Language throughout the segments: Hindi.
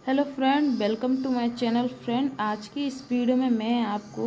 Hello friend, welcome to my channel. Friend, आज की इस वीडियो में मैं आपको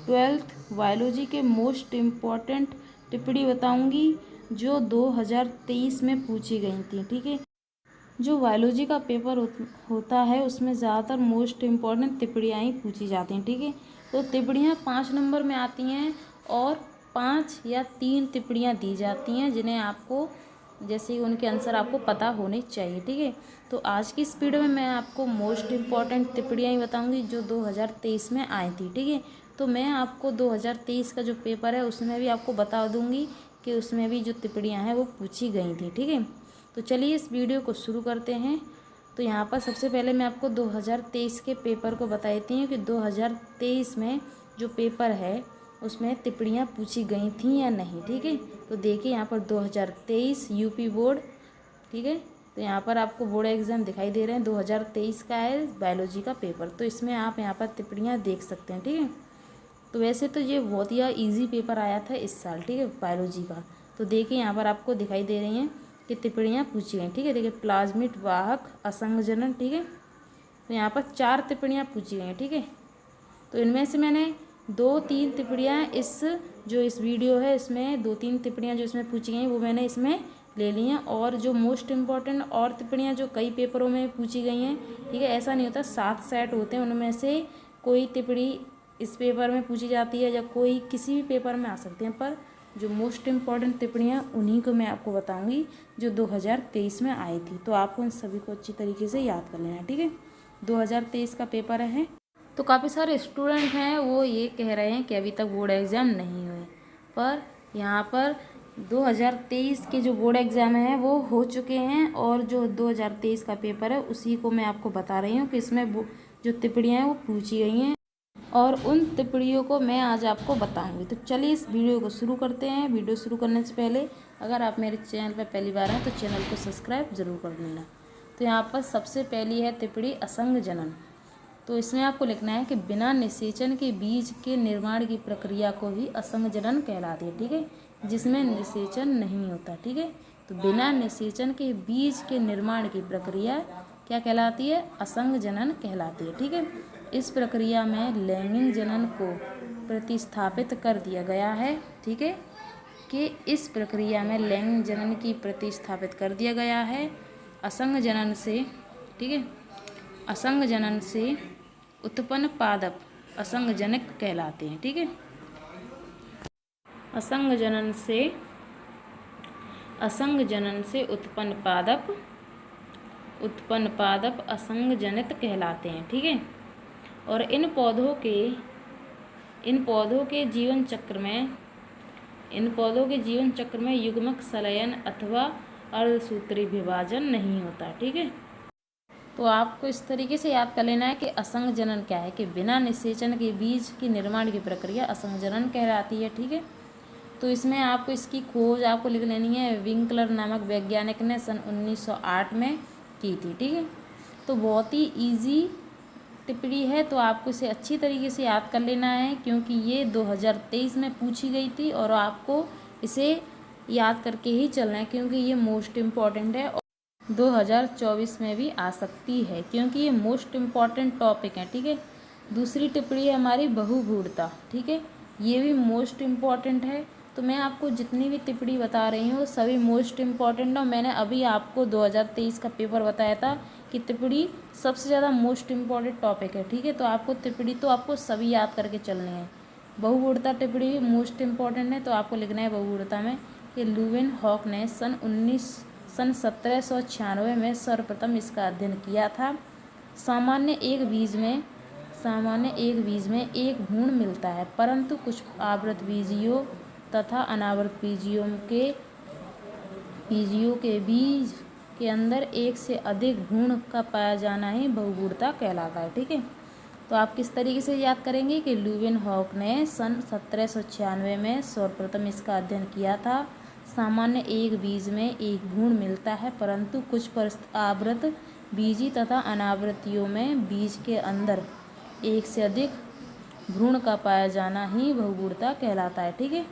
12th बायोलॉजी के मोस्ट इम्पॉर्टेंट टिप्पणी बताऊंगी जो 2023 में पूछी गई थी। ठीक है, जो बायोलॉजी का पेपर होता है उसमें ज़्यादातर मोस्ट इम्पॉर्टेंट टिप्पणियाँ ही पूछी जाती हैं। ठीक है, तो टिप्पणियाँ 5 नंबर में आती हैं और 5 या 3 टिप्पणियाँ दी जाती हैं जिन्हें आपको जैसे कि उनके आंसर आपको पता होने चाहिए। ठीक है, तो आज की इस वीडियो में मैं आपको मोस्ट इम्पॉर्टेंट टिप्पणियाँ ही बताऊंगी जो 2023 में आई थी। ठीक है, तो मैं आपको 2023 का जो पेपर है उसमें भी आपको बता दूंगी कि उसमें भी जो टिप्पणियाँ हैं वो पूछी गई थी। ठीक है, तो चलिए इस वीडियो को शुरू करते हैं। तो यहाँ पर सबसे पहले मैं आपको 2023 के पेपर को बता देती हूँ कि 2023 में जो पेपर है उसमें टिप्पणियाँ पूछी गई थी या नहीं। ठीक है, तो देखिए यहाँ पर 2023 यूपी बोर्ड। ठीक है, तो यहाँ पर आपको बोर्ड एग्ज़ाम दिखाई दे रहे हैं, 2023 का है बायोलॉजी का पेपर। तो इसमें आप यहाँ पर टिप्पणियाँ देख सकते हैं। ठीक है, तो वैसे तो ये बहुत ही ईजी पेपर आया था इस साल। ठीक है, बायोलॉजी का। तो देखिए यहाँ पर आपको दिखाई दे रही हैं कि टिप्पणियाँ पूछी गई। ठीक है, देखिए प्लाज्मिड वाहक असंघजनन। ठीक है, तो यहाँ पर 4 टिप्पणियाँ पूछी गई हैं। ठीक है, तो इनमें से मैंने 2-3 टिप्पणियाँ इस वीडियो है इसमें 2-3 टिप्पणियाँ जो इसमें पूछी गई वो मैंने इसमें ले ली हैं। और जो मोस्ट इम्पॉर्टेंट और टिप्पणियाँ जो कई पेपरों में पूछी गई हैं, ठीक है, ऐसा नहीं होता, 7 सेट होते हैं, उनमें से कोई टिप्पणी इस पेपर में पूछी जाती है या कोई किसी भी पेपर में आ सकते हैं, पर जो मोस्ट इम्पॉर्टेंट टिप्पणियाँ उन्हीं को मैं आपको बताऊंगी जो 2023 में आई थी। तो आपको इन सभी को अच्छी तरीके से याद कर लेना है। ठीक है, 2023 का पेपर है। तो काफ़ी सारे स्टूडेंट हैं वो ये कह रहे हैं कि अभी तक बोर्ड एग्ज़ाम नहीं हुए, पर यहाँ पर 2023 के जो बोर्ड एग्ज़ाम हैं वो हो चुके हैं और जो 2023 का पेपर है उसी को मैं आपको बता रही हूँ कि इसमें जो टिप्पणियाँ हैं वो पूछी गई हैं और उन टिप्पणियों को मैं आज आपको बताऊंगी। तो चलिए इस वीडियो को शुरू करते हैं। वीडियो शुरू करने से पहले अगर आप मेरे चैनल पर पहली बार हैं तो चैनल को सब्सक्राइब ज़रूर कर लेना। तो यहाँ पर सबसे पहली है टिप्पणी असंघजनन। तो इसमें आपको लिखना है कि बिना निषेचन के बीज के निर्माण की प्रक्रिया को ही असंघजनन कहलाती है। ठीक है, जिसमें निषेचन नहीं होता। ठीक है, तो बिना निषेचन के बीज के निर्माण की प्रक्रिया क्या कहलाती है? असंघजनन कहलाती है। ठीक है, इस प्रक्रिया में लैंगिक जनन को प्रतिस्थापित कर दिया गया है। ठीक है, कि इस प्रक्रिया में लैंगिक जनन की प्रतिस्थापित कर दिया गया है असंघजनन से। ठीक है, असंघजनन से उत्पन्न पादप असंघजनक कहलाते हैं। ठीक है, असंघजनन से उत्पन्न पादप असंघजनित कहलाते हैं। ठीक है, और इन पौधों के जीवन चक्र में युग्मक संलयन अथवा अर्धसूत्री विभाजन नहीं होता। ठीक है, तो आपको इस तरीके से याद कर लेना है कि असंघजनन क्या है, कि बिना निषेचन के बीज की निर्माण की प्रक्रिया असंघजनन कहलाती है। ठीक है, तो इसमें आपको इसकी खोज आपको लिख लेनी है, विंकलर नामक वैज्ञानिक ने सन 1908 में की थी। ठीक है, तो बहुत ही ईजी टिप्पणी है, तो आपको इसे अच्छी तरीके से याद कर लेना है क्योंकि ये 2023 में पूछी गई थी और आपको इसे याद करके ही चलना है क्योंकि ये मोस्ट इम्पॉर्टेंट है। 2024 में भी आ सकती है क्योंकि ये मोस्ट इम्पॉर्टेंट टॉपिक है। ठीक है, दूसरी टिप्पणी है हमारी बहुभूरता। ठीक है, ये भी मोस्ट इम्पॉर्टेंट है। तो मैं आपको जितनी भी टिप्पणी बता रही हूँ सभी मोस्ट इम्पॉर्टेंट है। मैंने अभी आपको 2023 का पेपर बताया था कि टिप्पणी सबसे ज़्यादा मोस्ट इम्पॉर्टेंट टॉपिक है। ठीक है, तो आपको टिप्पणी तो आपको सभी याद करके चलनी है। बहुभूरता टिप्पणी भी मोस्ट इम्पॉर्टेंट है, तो आपको लिखना है बहुभूरता में कि लुवेनहॉक ने सन 1796 में सर्वप्रथम इसका अध्ययन किया था। सामान्य एक बीज में एक भ्रूण मिलता है, परंतु कुछ आवृत बीजियों तथा अनावृत बीजियों के बीज के अंदर एक से अधिक भ्रूण का पाया जाना ही बहुभूरता कहलाता है। ठीक है, तो आप किस तरीके से याद करेंगे कि लुवेनहॉक ने सन 1796 में सर्वप्रथम इसका अध्ययन किया था। सामान्य एक बीज में एक भ्रूण मिलता है, परंतु कुछ आवृत बीजी तथा अनावृतियों में बीज के अंदर एक से अधिक भ्रूण का पाया जाना ही बहुभूरता कहलाता है। ठीक है,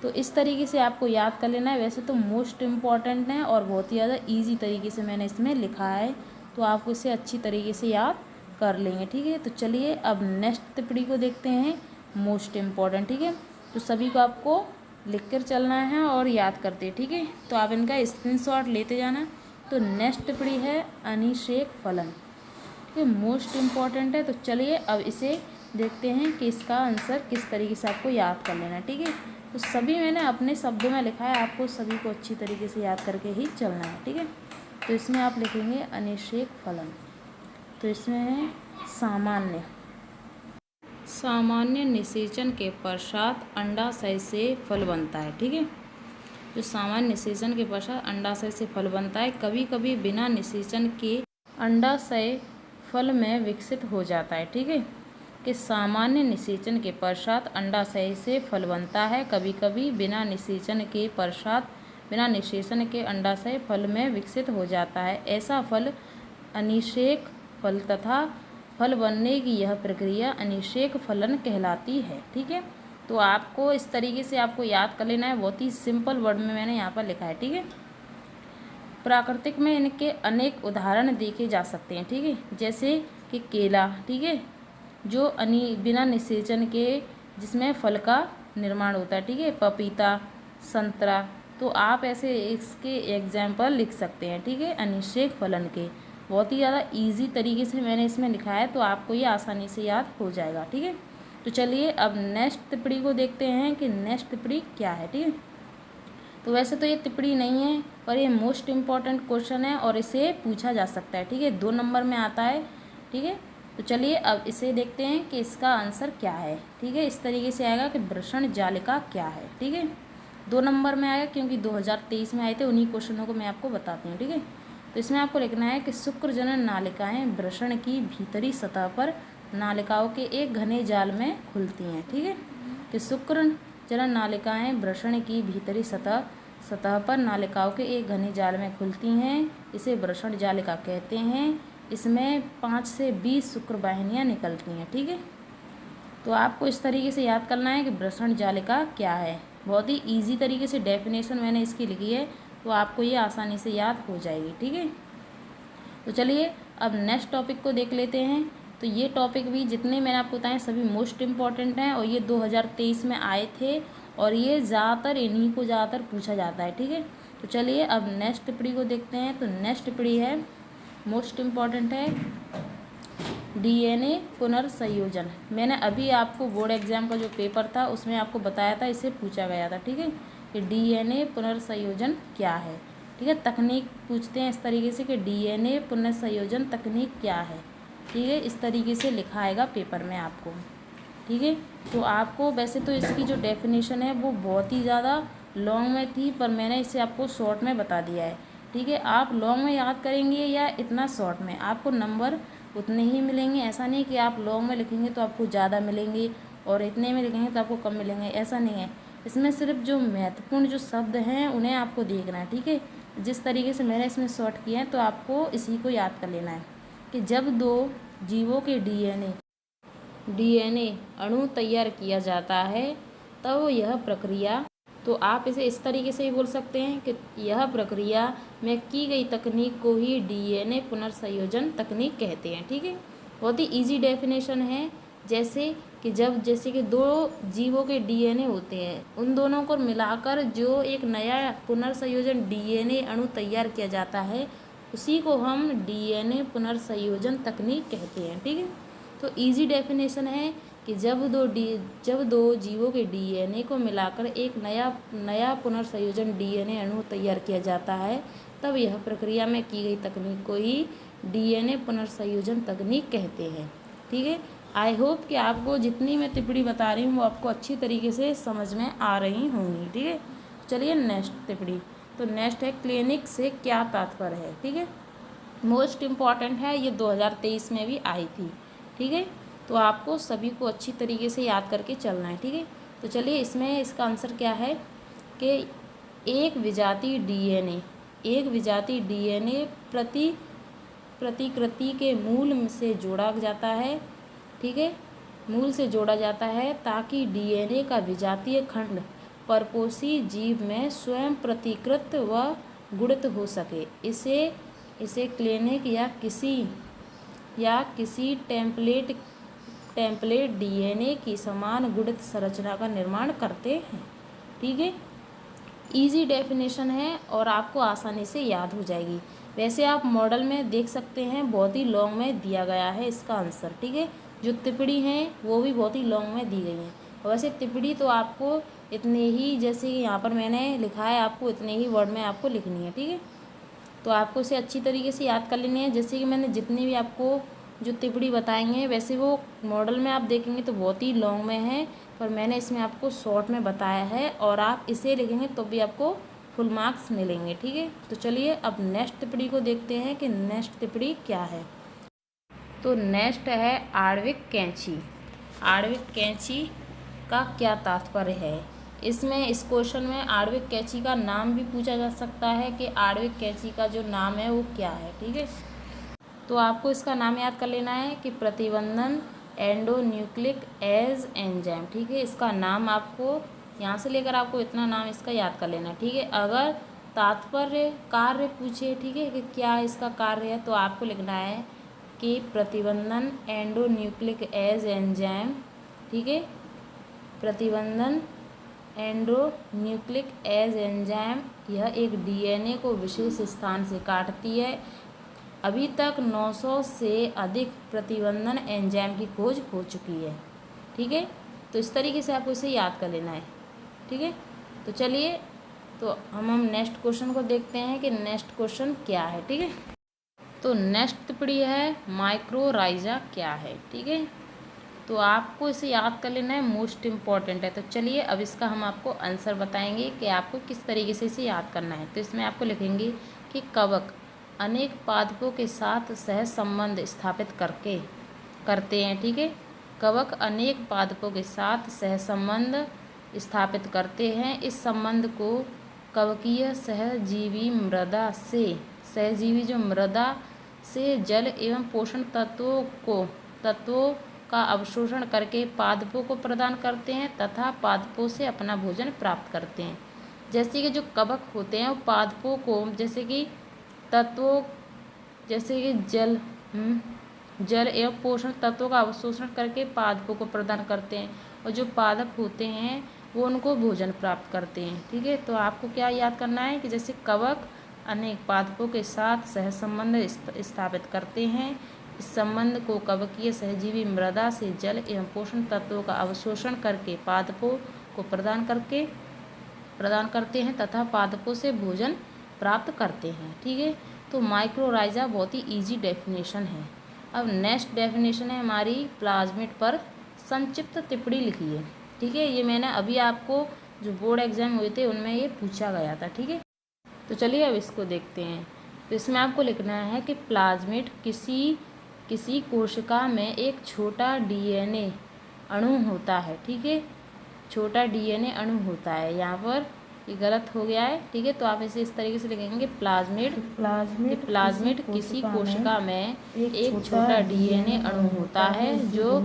तो इस तरीके से आपको याद कर लेना है। वैसे तो मोस्ट इम्पॉर्टेंट है और बहुत ही ज़्यादा ईजी तरीके से मैंने इसमें लिखा है, तो आपको इसे अच्छी तरीके से याद कर लेंगे। ठीक है, तो चलिए अब नेक्स्ट टिप्पणी को देखते हैं, मोस्ट इम्पॉर्टेंट। ठीक है, तो सभी को आपको लिख कर चलना है और याद करते हैं। ठीक है, तो आप इनका स्क्रीनशॉट लेते जाना। तो नेक्स्ट टिप्पणी है अनिषेक फलन। ठीक है, मोस्ट इम्पॉर्टेंट है। तो चलिए अब इसे देखते हैं कि इसका आंसर किस तरीके से आपको याद कर लेना है। ठीक है, तो सभी मैंने अपने शब्दों में लिखा है, आपको सभी को अच्छी तरीके से याद करके ही चलना है। ठीक है, तो इसमें आप लिखेंगे अनिषेक फलन। तो इसमें है सामान्य, सामान्य निषेचन के पश्चात अंडाशय से फल बनता है। ठीक है, जो सामान्य निषेचन के पश्चात अंडाशय से फल बनता है, कभी कभी बिना निषेचन के अंडाशय फल में विकसित हो जाता है। ठीक है, कि सामान्य निषेचन के पश्चात अंडाशय से फल बनता है, कभी कभी बिना निषेचन के पश्चात बिना निषेचन के अंडाशय फल में विकसित हो जाता है। ऐसा फल अनिषेक फल तथा फल बनने की यह प्रक्रिया अनिषेक फलन कहलाती है। ठीक है, तो आपको इस तरीके से आपको याद कर लेना है, बहुत ही सिंपल वर्ड में मैंने यहाँ पर लिखा है। ठीक है, प्राकृतिक में इनके अनेक उदाहरण देखे जा सकते हैं। ठीक है, जैसे कि केला, ठीक है, जो बिना निषेचन के जिसमें फल का निर्माण होता है। ठीक है, पपीता, संतरा, तो आप ऐसे इसके एग्जाम्पल लिख सकते हैं। ठीक है, अनिषेक फलन के बहुत ही ज़्यादा इजी तरीके से मैंने इसमें लिखा है, तो आपको ये आसानी से याद हो जाएगा। ठीक है, तो चलिए अब नेक्स्ट टिप्पणी को देखते हैं कि नेक्स्ट टिप्पणी क्या है। ठीक है, तो वैसे तो ये टिप्पणी नहीं है, पर ये मोस्ट इम्पॉर्टेंट क्वेश्चन है और इसे पूछा जा सकता है। ठीक है, 2 नंबर में आता है। ठीक है, तो चलिए अब इसे देखते हैं कि इसका आंसर क्या है। ठीक है, इस तरीके से आएगा कि वृषण जालिका क्या है। ठीक है, 2 नंबर में आएगा क्योंकि 2023 में आए थे, उन्हीं क्वेश्चनों को मैं आपको बताती हूँ। ठीक है, तो इसमें आपको लिखना है कि शुक्रजनन नालिकाएँ वृषण की भीतरी सतह पर नालिकाओं के एक घने जाल में खुलती हैं। ठीक है, कि शुक्र जनन नालिकाएँ वृषण की भीतरी सतह पर नालिकाओं के एक घने जाल में खुलती हैं, इसे वृषण जालिका कहते हैं। इसमें 5 से 20 शुक्र वाहिनियाँ निकलती हैं। ठीक है, तो आपको इस तरीके से याद करना है कि वृषण जालिका क्या है। बहुत ही इजी तरीके से डेफिनेशन मैंने इसकी लिखी है, तो आपको ये आसानी से याद हो जाएगी। ठीक है, तो चलिए अब नेक्स्ट टॉपिक को देख लेते हैं। तो ये टॉपिक भी जितने मैंने आपको बताए सभी मोस्ट इम्पॉर्टेंट हैं और ये 2023 में आए थे और ये ज़्यादातर इन्हीं को ज़्यादातर पूछा जाता है। ठीक है, तो चलिए अब नेक्स्ट टिप्पणी को देखते हैं। तो नेक्स्ट टिप्पणी है मोस्ट इम्पॉर्टेंट है डीएनए पुनर्संयोजन। मैंने अभी आपको बोर्ड एग्जाम का जो पेपर था उसमें आपको बताया था, इससे पूछा गया था। ठीक है, कि डीएनए पुनर्संयोजन क्या है। ठीक है, तकनीक पूछते हैं इस तरीके से कि डीएनए पुनर्संयोजन तकनीक क्या है। ठीक है, इस तरीके से लिखा आएगा पेपर में आपको। ठीक है, तो आपको वैसे तो इसकी जो डेफिनेशन है वो बहुत ही ज़्यादा लॉन्ग में थी, पर मैंने इसे आपको शॉर्ट में बता दिया है। ठीक है, आप लॉन्ग में याद करेंगे या इतना शॉर्ट में, आपको नंबर उतने ही मिलेंगे। ऐसा नहीं कि आप लॉन्ग में लिखेंगे तो आपको ज़्यादा मिलेंगे और इतने में लिखेंगे तो आपको कम मिलेंगे, ऐसा नहीं है। इसमें सिर्फ जो महत्वपूर्ण जो शब्द हैं उन्हें आपको देखना है। ठीक है, जिस तरीके से मैंने इसमें शॉर्ट किया है तो आपको इसी को याद कर लेना है कि जब 2 जीवों के डीएनए अणु तैयार किया जाता है तब यह प्रक्रिया, तो आप इसे इस तरीके से ही बोल सकते हैं कि यह प्रक्रिया में की गई तकनीक को ही डीएनए पुनर्संयोजन तकनीक कहते हैं। ठीक है, बहुत ही इजी डेफिनेशन है। जैसे कि 2 जीवों के डीएनए होते हैं, उन दोनों को मिलाकर जो एक नया पुनर्संयोजन डीएनए अणु तैयार किया जाता है उसी को हम डीएनए पुनर्संयोजन तकनीक कहते हैं। ठीक है, तो इजी डेफिनेशन है कि जब दो जीवों के डीएनए को मिलाकर एक नया पुनर्संयोजन डीएनए अणु तैयार किया जाता है तब यह प्रक्रिया में की गई तकनीक को ही डीएनए पुनर्संयोजन तकनीक कहते हैं। ठीक है, आई होप कि आपको जितनी मैं टिप्पणी बता रही हूँ वो आपको अच्छी तरीके से समझ में आ रही होंगी। ठीक है, चलिए नेक्स्ट टिप्पणी। तो नेक्स्ट है क्लिनिक से क्या तात्पर्य है। ठीक है, मोस्ट इम्पॉर्टेंट है, ये 2023 में भी आई थी। ठीक है, तो आपको सभी को अच्छी तरीके से याद करके चलना है। ठीक है, तो चलिए इसमें इसका आंसर क्या है कि एक विजातीय डीएनए प्रतिकृति के मूल से जोड़ा जाता है। ठीक है, मूल से जोड़ा जाता है ताकि डीएनए का विजातीय खंड परपोषी जीव में स्वयं प्रतिकृत व गुणित हो सके। इसे इसे क्लिनिक या किसी टेम्पलेट डीएनए की समान गुणित संरचना का निर्माण करते हैं। ठीक है, इजी डेफिनेशन है और आपको आसानी से याद हो जाएगी। वैसे आप मॉडल में देख सकते हैं, बहुत ही लॉन्ग में दिया गया है इसका आंसर। ठीक है, जो टिप्पणी है वो भी बहुत ही लॉन्ग में दी गई है। वैसे टिप्पणी तो आपको इतने ही, जैसे कि यहाँ पर मैंने लिखा है, आपको इतने ही वर्ड में आपको लिखनी है। ठीक है, तो आपको इसे अच्छी तरीके से याद कर लेनी है। जैसे कि मैंने जितनी भी आपको जो टिप्पणी बताएंगे, वैसे वो मॉडल में आप देखेंगे तो बहुत ही लॉन्ग में है, पर मैंने इसमें आपको शॉर्ट में बताया है और आप इसे लिखेंगे तो भी आपको फुल मार्क्स मिलेंगे। ठीक है, तो चलिए अब नेक्स्ट टिप्पणी को देखते हैं कि नेक्स्ट टिप्पणी क्या है। तो नेक्स्ट है आणविक कैंची। आणविक कैंची का क्या तात्पर्य है? इसमें इस क्वेश्चन में आणविक कैंची का नाम भी पूछा जा सकता है कि आणविक कैंची का जो नाम है वो क्या है। ठीक है, तो आपको इसका नाम याद कर लेना है कि प्रतिबंधन एंडोन्यूक्लिक एज एंजाइम। ठीक है, इसका नाम आपको यहाँ से लेकर आपको इतना नाम इसका याद कर लेना है। ठीक है, अगर तात्पर्य कार्य पूछे, ठीक है, कि क्या इसका कार्य है, तो आपको लिखना है कि प्रतिबंधन एंडोन्यूक्लिक एज एंजाइम। ठीक है, प्रतिबंधन एंडोन्यूक्लिक एज एंजाइम यह एक डीएनए को विशेष स्थान से काटती है। अभी तक 900 से अधिक प्रतिबंधन एंजाइम की खोज हो चुकी है। ठीक है, तो इस तरीके से आपको इसे याद कर लेना है। ठीक है, तो चलिए तो हम नेक्स्ट क्वेश्चन को देखते हैं कि नेक्स्ट क्वेश्चन क्या है। ठीक है, तो नेक्स्ट टिप्पणी है माइक्रोराइजा क्या है। ठीक है, तो आपको इसे याद कर लेना है, मोस्ट इम्पॉर्टेंट है। तो चलिए अब इसका हम आपको आंसर बताएंगे कि आपको किस तरीके से इसे याद करना है। तो इसमें आपको लिखेंगे कि कवक अनेक पादपों के साथ सह संबंध स्थापित करते हैं। ठीक है, कवक अनेक पादपों के साथ सह संबंध स्थापित करते हैं। इस संबंध को कवकीय सहजीवी मृदा से जल एवं पोषण तत्वों का अवशोषण करके पादपों को प्रदान करते हैं तथा पादपों से अपना भोजन प्राप्त करते हैं। जैसे कि जो कवक होते हैं वो पादपों को जैसे कि तत्वों जैसे कि जल एवं पोषण तत्वों का अवशोषण करके पादपों को प्रदान करते हैं और जो पादप होते हैं वो उनको भोजन प्राप्त करते हैं। ठीक है, तो आपको क्या याद करना है कि जैसे कवक अनेक पादपों के साथ सहसंबंध स्थापित करते हैं। इस संबंध को कवकीय सहजीवी मृदा से जल एवं पोषण तत्वों का अवशोषण करके पादपों को प्रदान करते हैं तथा पादपों से भोजन प्राप्त करते हैं। ठीक है, तो माइक्रोराइजा बहुत ही इजी डेफिनेशन है। अब नेक्स्ट डेफिनेशन है हमारी प्लाज्मिड पर संक्षिप्त टिप्पणी लिखिए। ठीक है, ये मैंने अभी आपको जो बोर्ड एग्जाम हुए थे उनमें ये पूछा गया था। ठीक है, तो चलिए अब इसको देखते हैं। तो इसमें आपको लिखना है कि प्लाज्मिड किसी कोशिका में एक छोटा डीएनए अणु होता है। ठीक है, छोटा डीएनए अणु होता है। यहाँ पर ये गलत हो गया है। ठीक है, तो आप इसे इस तरीके से लिखेंगे प्लाज्मिड किसी कोशिका में एक छोटा डीएनए अणु होता है जो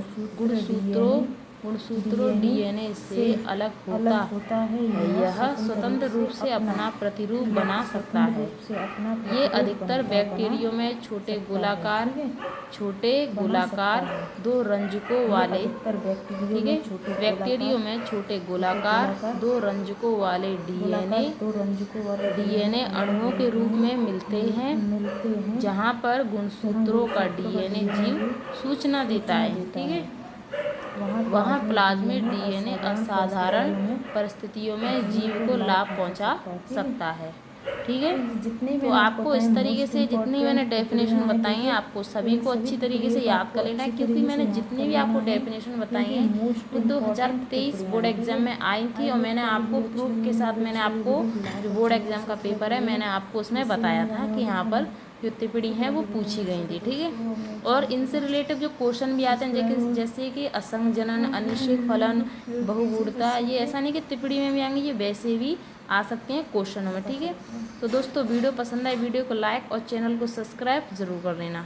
गुणसूत्रों डीएनए से अलग होता है। यह स्वतंत्र रूप से अपना प्रतिरूप बना सकता है। ये अधिकतर बैक्टीरियो में छोटे गोलाकार दो रंजकों वाले, ठीक है, बैक्टीरियो में छोटे गोलाकार दो रंजकों वाले डीएनए अणुओं के रूप में मिलते हैं, जहाँ पर गुणसूत्रों का डीएनए जीव सूचना देता है। ठीक है, वहाँ प्लाज्मिड डीएनए असाधारण परिस्थितियों में जीव को लाभ पहुँचा सकता है। ठीक है, तो आपको इस तरीके से जितनी मैंने डेफिनेशन बताई हैं आपको सभी को अच्छी तरीके से याद कर लेना है, क्योंकि मैंने जितनी भी आपको डेफिनेशन बताई हैं वो 2023 बोर्ड एग्जाम में आई थी और मैंने आपको प्रूफ के साथ मैंने आपको जो बोर्ड एग्जाम का पेपर है मैंने आपको उसमें बताया था कि यहाँ पर जो टिप्पणी है वो पूछी गई थी। ठीक है, और इनसे रिलेटिव जो क्वेश्चन भी आते हैं जैसे कि असंजनन, अनिश्चित फलन, बहुगुणता, ये ऐसा नहीं कि टिप्पणी में भी आएंगे, ये वैसे भी आ सकते हैं क्वेश्चनों में। ठीक है, तो दोस्तों वीडियो पसंद आए वीडियो को लाइक और चैनल को सब्सक्राइब ज़रूर कर लेना।